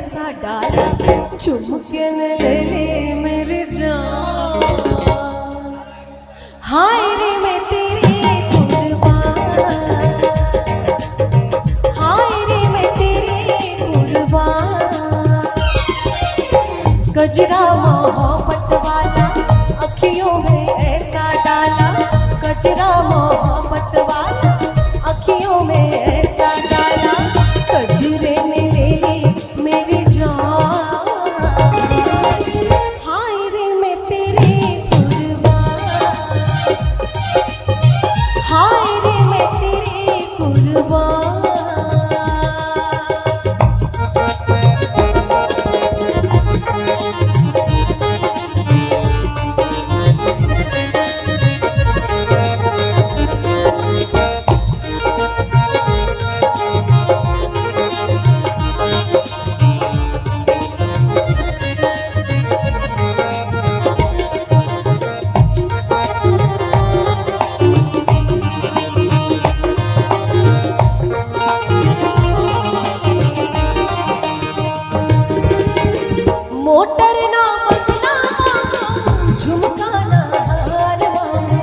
ऐसा डाला चुमके ने ले ली मेरी जान। हाय रे मैं तेरी कुर्बान, हाय रे मैं तेरी कुर्बान। गजरा मोहब्बत वाला अखियों में ऐसा डाला, गजरा मोहब्बत वाला अखियों में ऐसा डाला, गजरे ने ले ली मेरी जान। हाय रे मैं तेरी कुर्बान, हाय रे मैं तेरी कुर्बान। मोटर ना बंगला झुमका ना हार मांगो,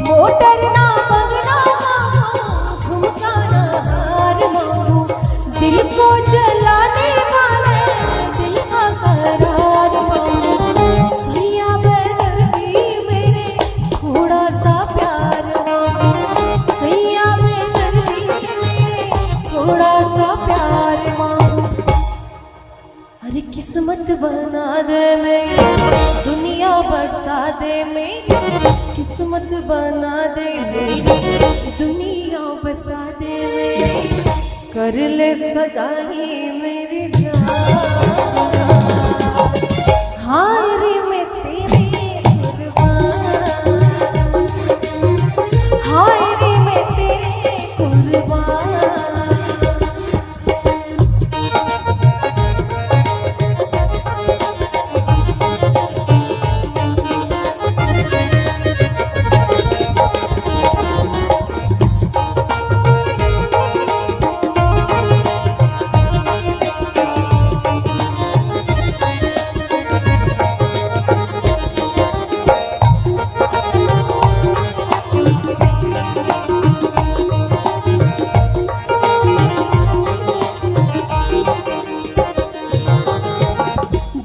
मोटर ना बंगला झुमका ना हार मांगो। दिल को जलाने वाले दिल का करार मांगो। सैया बेदर्दी मेरे थोड़ा सा प्यार मांगो, सैया थोड़ा सा प्यार मांगो। अरे किस्मत बना दे मेरी, दुनिया बसा दे मेरी, किस्मत बना दे मेरी, दुनिया बसा दे मेरी, कर ले सगाई मेरी जान। हाय रे मैं तेरी कुर्बान, हाय रे मैं तेरी कुर्बान।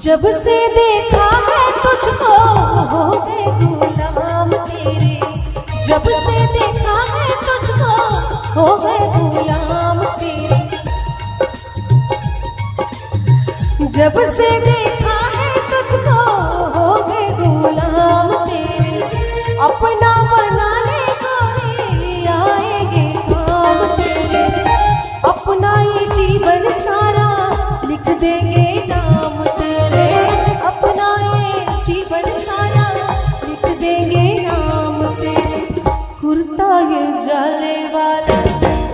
जब से देखा है तुझको हो गए गुलाम तेरे, जब से देखा है तुझको हो गए गुलाम तेरे, जब से देखा है तुझको हो गए गुलाम तेरे। अपना बनाने कोई आएंगे काम तेरे, अपना ये जीवन सारा लिख देंगे नाम तेरे, अपना ये जीवन सारा लिख देंगे नाम तेरे। कुर्ता ये जाले वाला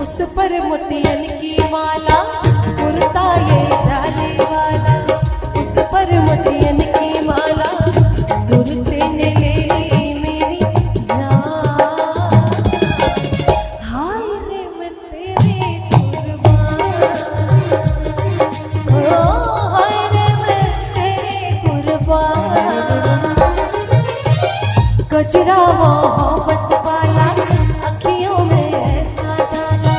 उस पर मोतियन की माला, कुर्ता ये जाले वाला उस पर मोतियन की माला, कुर्ते ने ले ली मेरी जान। हाय रे मैं तेरी कुर्बान, हाय रे मैं तेरी कुर्बान। गजरा मोहब्बत वाला अखियों में ऐसा डाला,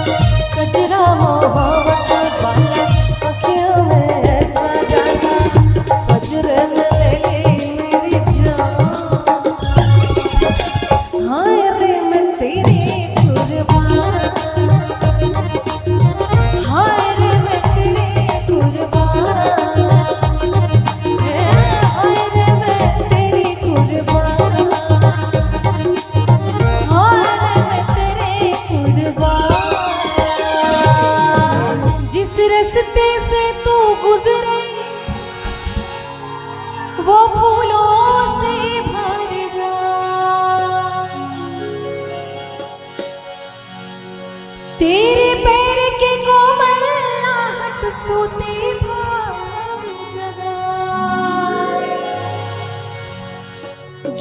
गजरा मोहब्बत वाला अखियों में ऐसा डाला, गजरे ने ले ली मेरी जान। हाय रे मैं तेरी कुर्बान, हाय रे मैं तेरी कुर्बान, हाय रे मैं तेरी कुर्बान, हाय रे मैं तेरी कुर्बान। जिस रास्ते से तू गुजरे वो फूलों से भर जाए, तेरे पैर के कोमल आहट सोते भाग जगाए।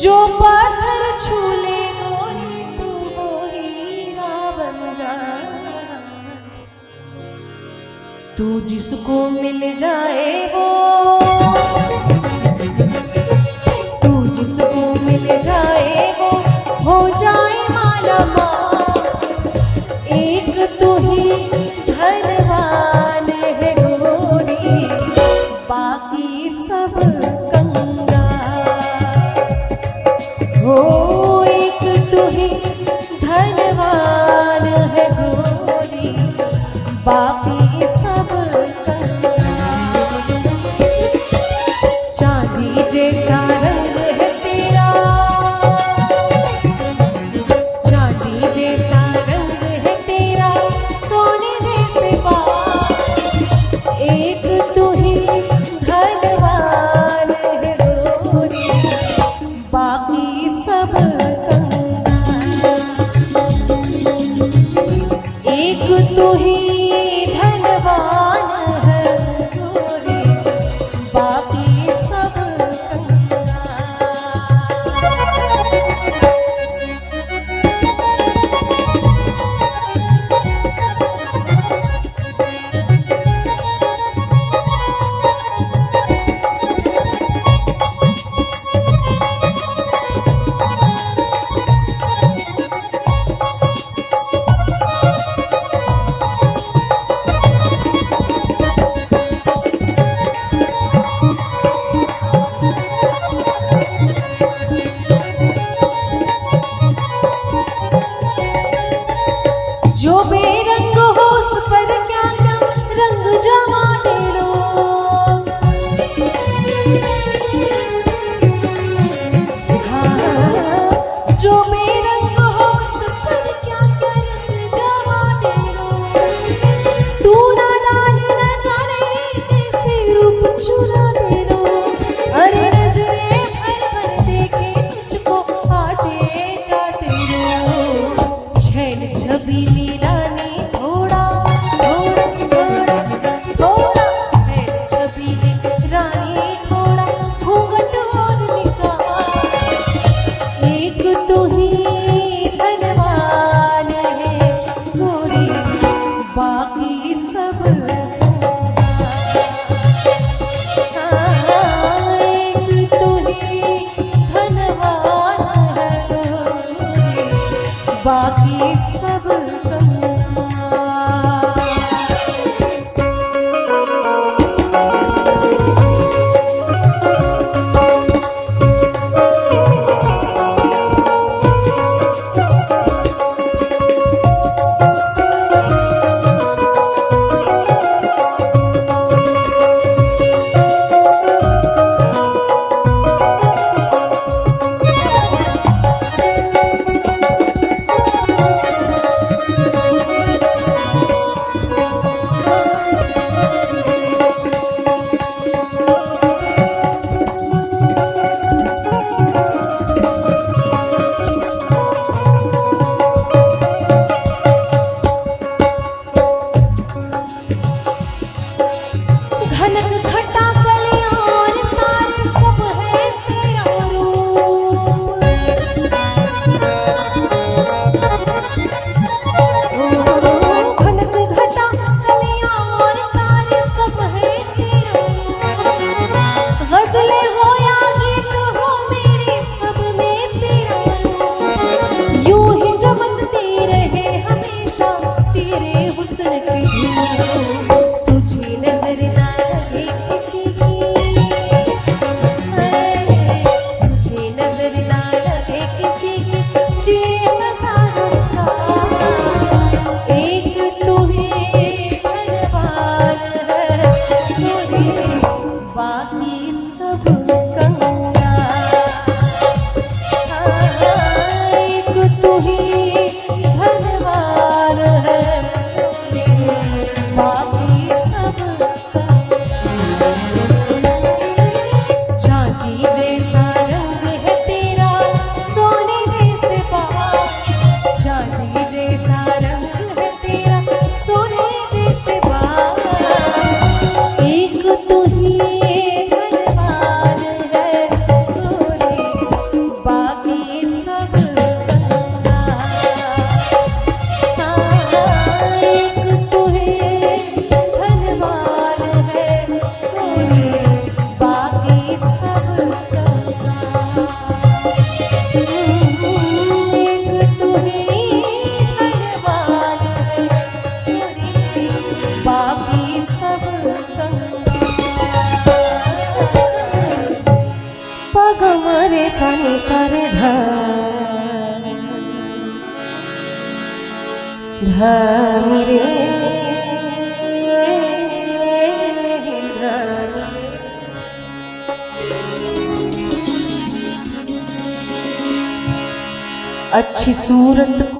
जो पत्थर छू ले गोरी तू वो हीरा बन जा। तू जिसको मिल जाए वो, तू जिसको मिल जाए वो हो जाए माला माल। एक तू ही धनवान है गोरी, बाकी सब कंगाल। हो एक तू ही धनवान है गोरी, बाकी सब कंगाल। चांदी जैसा रंग है तेरा, चांदी जैसा रंग है तेरा, सोने जैसे बाल। एक तू ही धनवान है गोरी, बाकी सब कंगाल। एक तू ही धनवान है गोरी, बाकी सब कंगाल। जो बेरंग हो उस पर क्या क्या रंग जमा दे लो। हाँ, जो बेरंग हो उस पर क्या क्या रंग जमा दे लो। तू नादान न जाने कैसे रूप चुरा दे लो। अरे नजरे भर भर देखे तुझको आते जाते रो। छैल छबीली रानी थोड़ा थोड़ा थोड़ा थोड़ा, छैल छबीली रानी थोड़ा घूंघट और निकाल। एक तू ही धनवान है गोरी, बाकी सब हाँ, एक तू ही धनवान है गोरी, बाकी सब कंगाल। सने सरे ध रे अच्छी सूरत